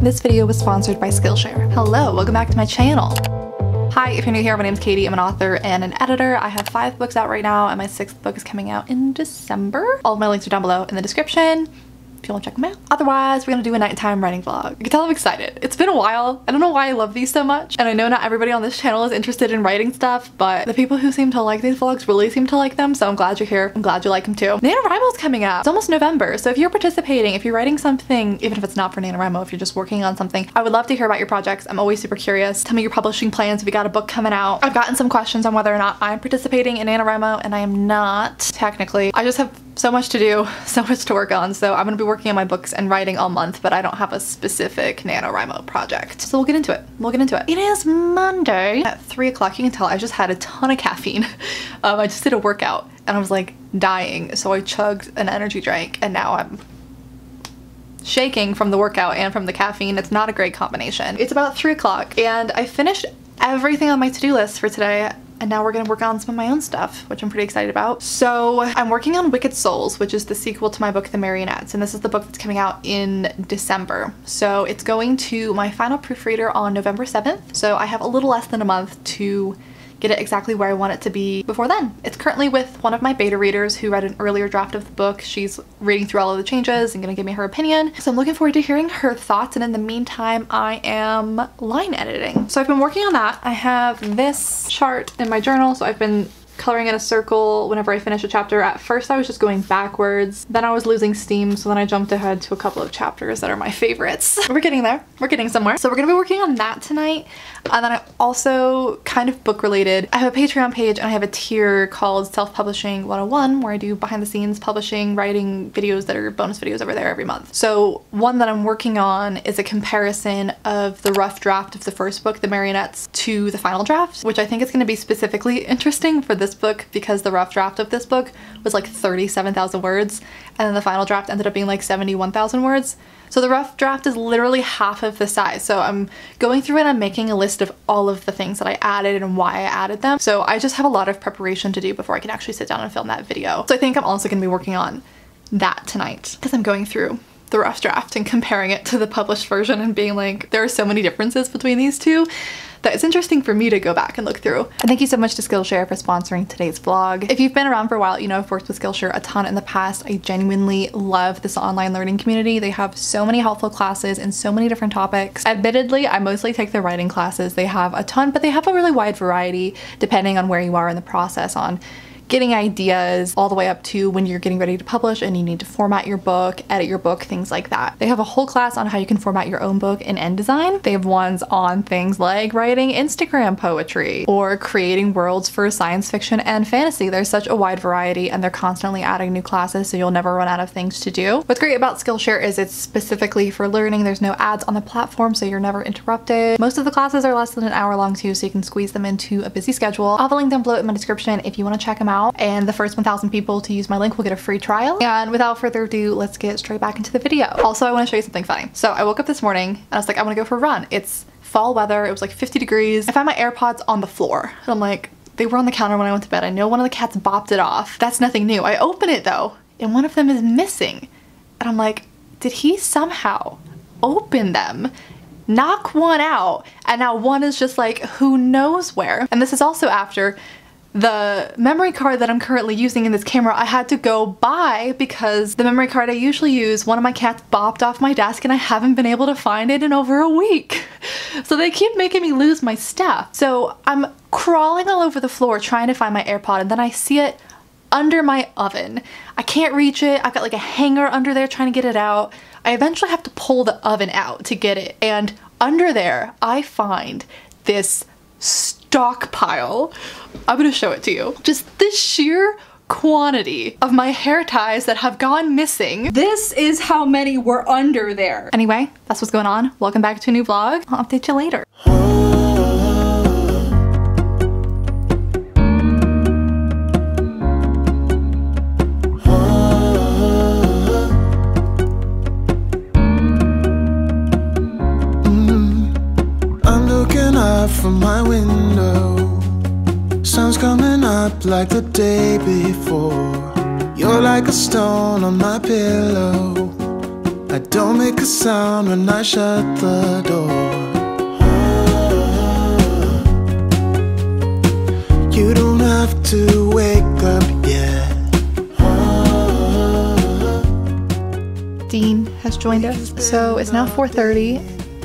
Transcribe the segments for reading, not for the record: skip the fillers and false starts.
This video was sponsored by Skillshare. Hello, welcome back to my channel. Hi, if you're new here, my name's Katie. I'm an author and an editor. I have 5 books out right now, and my 6th book is coming out in December. All of my links are down below in the description if you want to check them out. Otherwise, we're gonna do a nighttime writing vlog. You can tell I'm excited. It's been a while. I don't know why I love these so much, and I know not everybody on this channel is interested in writing stuff, but the people who seem to like these vlogs really seem to like them, so I'm glad you're here. I'm glad you like them too. NaNoWriMo's coming up. It's almost November, so if you're participating, if you're writing something, even if it's not for NaNoWriMo, if you're just working on something, I would love to hear about your projects. I'm always super curious. Tell me your publishing plans if you got a book coming out. I've gotten some questions on whether or not I'm participating in NaNoWriMo, and I am not, technically. I just have so much to do, so much to work on, so I'm gonna be working on my books and writing all month, but I don't have a specific NaNoWriMo project. So we'll get into it. We'll get into it. It is Monday at 3 o'clock. You can tell I just had a ton of caffeine. I just did a workout and I was like dying, so I chugged an energy drink and now I'm shaking from the workout and from the caffeine. It's not a great combination. It's about 3 o'clock and I finished everything on my to-do list for today. And now we're gonna work on some of my own stuff, which I'm pretty excited about. So I'm working on Wicked Souls, which is the sequel to my book, The Marionettes, and this is the book that's coming out in December. So it's going to my final proofreader on November 7th. So I have a little less than a month to get it exactly where I want it to be before then. It's currently with one of my beta readers who read an earlier draft of the book. She's reading through all of the changes and gonna give me her opinion. So I'm looking forward to hearing her thoughts, and in the meantime, I am line editing. So I've been working on that. I have this chart in my journal, so I've been coloring in a circle whenever I finish a chapter. At first I was just going backwards, then I was losing steam, so then I jumped ahead to a couple of chapters that are my favorites. We're getting there. We're getting somewhere. So we're gonna be working on that tonight. And then I also, kind of book related, I have a Patreon page and I have a tier called Self-Publishing 101 where I do behind the scenes publishing, writing videos that are bonus videos over there every month. So one that I'm working on is a comparison of the rough draft of the first book, The Marionettes, to the final draft, which I think is going to be specifically interesting for this book because the rough draft of this book was like 37,000 words and then the final draft ended up being like 71,000 words. So the rough draft is literally half of the size. So I'm going through and I'm making a list of all of the things that I added and why I added them. So I just have a lot of preparation to do before I can actually sit down and film that video. So I think I'm also going to be working on that tonight because I'm going through the rough draft and comparing it to the published version and being like, there are so many differences between these two that it's interesting for me to go back and look through. And thank you so much to Skillshare for sponsoring today's vlog. If you've been around for a while, you know I've worked with Skillshare a ton in the past. I genuinely love this online learning community. They have so many helpful classes and so many different topics. Admittedly, I mostly take their writing classes. They have a ton, but they have a really wide variety depending on where you are in the process on getting ideas all the way up to when you're getting ready to publish and you need to format your book, edit your book, things like that. They have a whole class on how you can format your own book in InDesign. They have ones on things like writing Instagram poetry or creating worlds for science fiction and fantasy. There's such a wide variety and they're constantly adding new classes, so you'll never run out of things to do. What's great about Skillshare is it's specifically for learning. There's no ads on the platform, so you're never interrupted. Most of the classes are less than an hour long too, so you can squeeze them into a busy schedule. I'll have a link down below in my description if you want to check them out. And the first 1,000 people to use my link will get a free trial. And without further ado, let's get straight back into the video. Also, I want to show you something funny. So I woke up this morning and I was like, I want to go for a run. It's fall weather. It was like 50 degrees. I found my AirPods on the floor. And I'm like, they were on the counter when I went to bed. I know one of the cats bopped it off. That's nothing new. I open it though, and one of them is missing. And I'm like, did he somehow open them, knock one out, and now one is just like, who knows where? And this is also after the memory card that I'm currently using in this camera I had to go buy because the memory card I usually use, one of my cats bopped off my desk and I haven't been able to find it in over a week. So they keep making me lose my stuff. So I'm crawling all over the floor trying to find my AirPod, and then I see it under my oven. I can't reach it. I've got like a hanger under there trying to get it out. I eventually have to pull the oven out to get it, and under there I find this stockpile. I'm gonna show it to you. Just the sheer quantity of my hair ties that have gone missing. This is how many were under there. Anyway, that's what's going on. Welcome back to a new vlog. I'll update you later. I'm looking out from my window. Sun's coming up like the day before. You're like a stone on my pillow. I don't make a sound when I shut the door. You don't have to wake up yet. Dean has joined us, so it's now 4:30.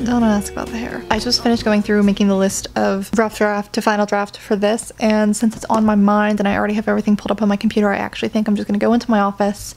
Don't ask about the hair. I just finished going through making the list of rough draft to final draft for this, and since it's on my mind and I already have everything pulled up on my computer, I actually think I'm just gonna go into my office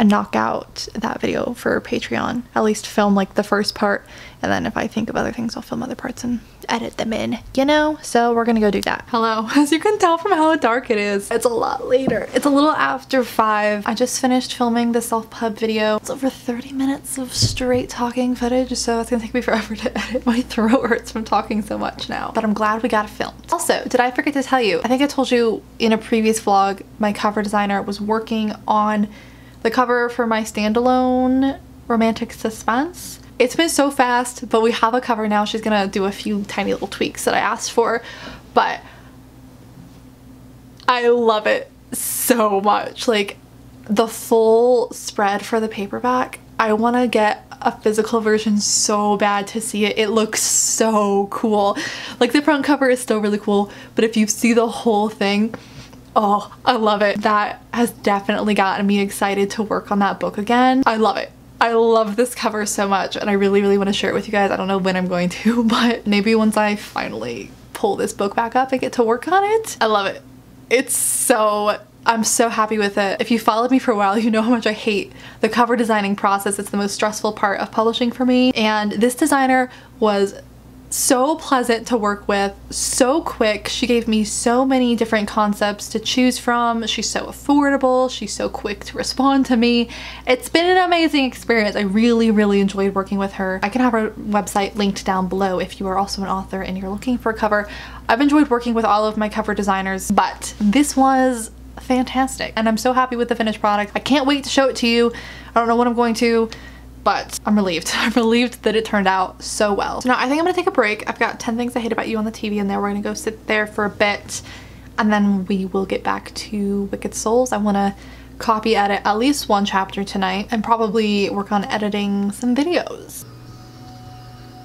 and knock out that video for Patreon. At least film like the first part, and then if I think of other things, I'll film other parts and edit them in, you know? So we're gonna go do that. Hello. As you can tell from how dark it is, it's a lot later. It's a little after 5. I just finished filming the self-pub video. It's over 30 minutes of straight talking footage, so it's gonna take me forever to edit. My throat hurts from talking so much now, but I'm glad we got it filmed. Also, did I forget to tell you, I think I told you in a previous vlog, my cover designer was working on the cover for my standalone romantic suspense. It's been so fast, but we have a cover now. She's gonna do a few tiny little tweaks that I asked for, but I love it so much. Like, the full spread for the paperback, I want to get a physical version so bad to see it. It looks so cool. Like, the front cover is still really cool, but if you see the whole thing, oh, I love it. That has definitely gotten me excited to work on that book again. I love it. I love this cover so much, and I really, really want to share it with you guys. I don't know when I'm going to, but maybe once I finally pull this book back up and get to work on it. I love it. I'm so happy with it. If you followed me for a while, you know how much I hate the cover designing process. It's the most stressful part of publishing for me, and this designer was so pleasant to work with, so quick. She gave me so many different concepts to choose from. She's so affordable. She's so quick to respond to me. It's been an amazing experience. I really, really enjoyed working with her. I can have her website linked down below if you are also an author and you're looking for a cover. I've enjoyed working with all of my cover designers, but this was fantastic, and I'm so happy with the finished product. I can't wait to show it to you. I don't know when I'm going to, but I'm relieved. I'm relieved that it turned out so well. So now I think I'm gonna take a break. I've got 10 things I hate about you on the TV, and then we're gonna go sit there for a bit, and then we will get back to Wicked Souls. I wanna copy edit at least one chapter tonight and probably work on editing some videos.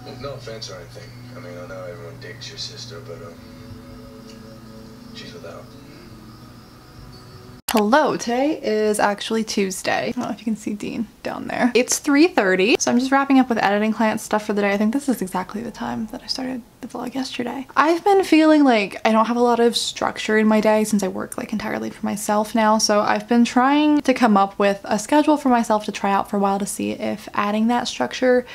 Well, no offense or anything. I mean, I know everyone digs your sister, but she's without. Hello, today is actually Tuesday. I don't know if you can see Dean down there. It's 3:30, so I'm just wrapping up with editing client stuff for the day. I think this is exactly the time that I started the vlog yesterday. I've been feeling like I don't have a lot of structure in my day since I work like entirely for myself now, so I've been trying to come up with a schedule for myself to try out for a while to see if adding that structure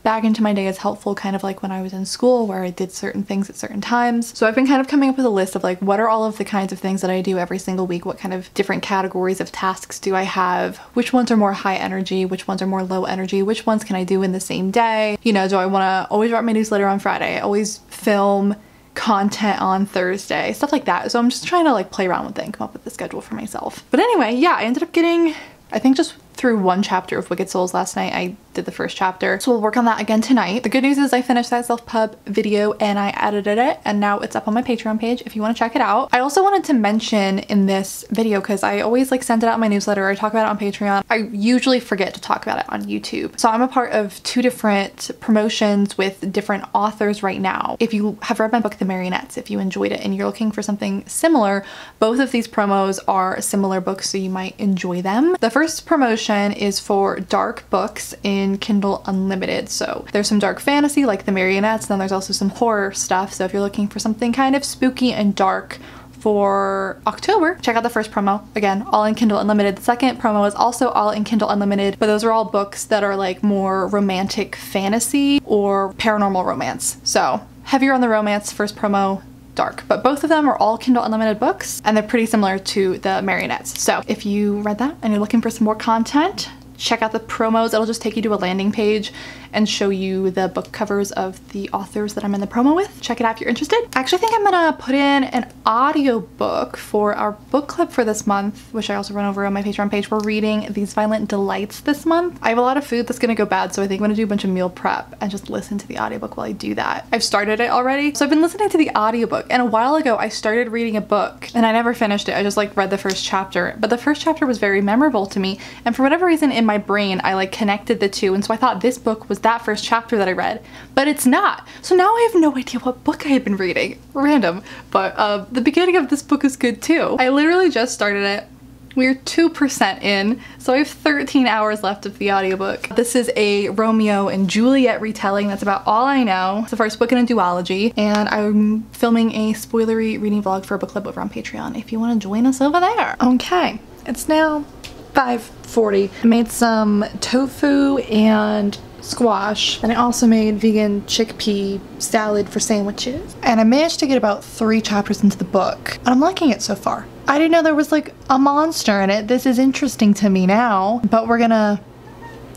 back into my day is helpful, kind of like when I was in school where I did certain things at certain times. So I've been kind of coming up with a list of like, what are all of the kinds of things that I do every single week? What kind of different categories of tasks do I have? Which ones are more high energy? Which ones are more low energy? Which ones can I do in the same day? You know, do I want to always write my newsletter on Friday? Always film content on Thursday? Stuff like that. So I'm just trying to like play around with it and come up with the schedule for myself. But anyway, yeah, I ended up getting, I think, just through one chapter of Wicked Souls last night. I did the first chapter, so we'll work on that again tonight. The good news is I finished that self-pub video and I edited it, and now it's up on my Patreon page if you want to check it out. I also wanted to mention in this video, because I always like send it out in my newsletter, I talk about it on Patreon, I usually forget to talk about it on YouTube. So I'm a part of 2 different promotions with different authors right now. If you have read my book, The Marionettes, if you enjoyed it and you're looking for something similar, both of these promos are similar books, so you might enjoy them. The first promotion is for dark books in Kindle Unlimited. So there's some dark fantasy like The Marionettes, and then there's also some horror stuff. So if you're looking for something kind of spooky and dark for October, check out the first promo. Again, all in Kindle Unlimited. The second promo is also all in Kindle Unlimited, but those are all books that are like more romantic fantasy or paranormal romance. So heavier on the romance, first promo, dark. But both of them are all Kindle Unlimited books, and they're pretty similar to The Marionettes. So if you read that and you're looking for some more content, check out the promos. It'll just take you to a landing page, and show you the book covers of the authors that I'm in the promo with. Check it out if you're interested. I actually think I'm gonna put in an audiobook for our book club for this month, which I also run over on my Patreon page. We're reading These Violent Delights this month. I have a lot of food that's gonna go bad, so I think I'm gonna do a bunch of meal prep and just listen to the audiobook while I do that. I've started it already. So I've been listening to the audiobook, and a while ago I started reading a book and I never finished it. I just like read the first chapter, but the first chapter was very memorable to me, and for whatever reason in my brain I like connected the two, and so I thought this book was that first chapter that I read, but it's not. So now I have no idea what book I had been reading. Random, but the beginning of this book is good too. I literally just started it. We're 2% in, so I have 13 hours left of the audiobook. This is a Romeo and Juliet retelling. That's about all I know. It's the first book in a duology, and I'm filming a spoilery reading vlog for a book club over on Patreon if you want to join us over there. Okay, it's now 5:40. I made some tofu and squash, and I also made vegan chickpea salad for sandwiches, and I managed to get about 3 chapters into the book, and I'm liking it so far. I didn't know there was like a monster in it. This is interesting to me now, but we're gonna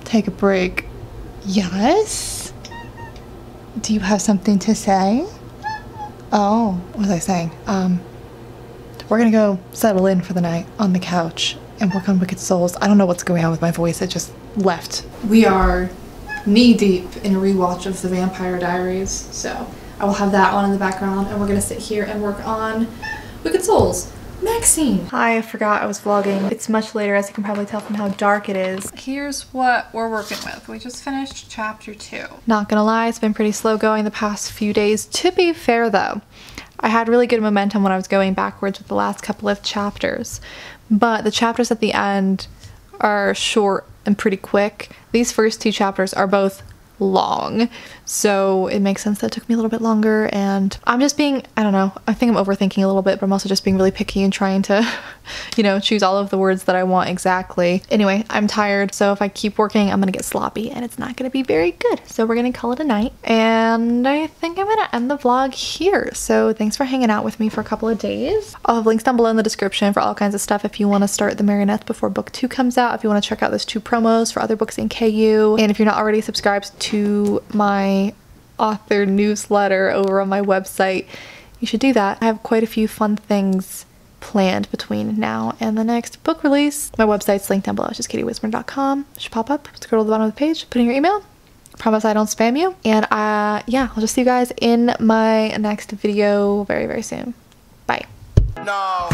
take a break. Yes? Do you have something to say? Oh, what was I saying? We're gonna go settle in for the night on the couch and work on Wicked Souls. I don't know what's going on with my voice, it just left. We are knee deep in a rewatch of The Vampire Diaries, so I will have that on in the background, and we're gonna sit here and work on Wicked Souls. Maxine! Hi, I forgot I was vlogging. It's much later, as you can probably tell from how dark it is. Here's what we're working with. We just finished chapter 2. Not gonna lie, it's been pretty slow going the past few days. To be fair though, I had really good momentum when I was going backwards with the last couple of chapters, but the chapters at the end are short and pretty quick. These first 2 chapters are both long, so it makes sense that it took me a little bit longer, and I'm just being, I don't know, I think I'm overthinking a little bit, but I'm also just being really picky and trying to, you know, choose all of the words that I want exactly. Anyway, I'm tired, so if I keep working, I'm gonna get sloppy, and it's not gonna be very good, so we're gonna call it a night, and I think I'm gonna end the vlog here. So thanks for hanging out with me for a couple of days. I'll have links down below in the description for all kinds of stuff if you want to start the Marionettes before book 2 comes out, if you want to check out those 2 promos for other books in KU, and if you're not already subscribed to my author newsletter over on my website, you should do that. I have quite a few fun things planned between now and the next book release. My website's linked down below. It's just katiewismer.com. It should pop up. Scroll to the bottom of the page, put in your email. Promise I don't spam you. And yeah, I'll just see you guys in my next video very, very soon. Bye. No.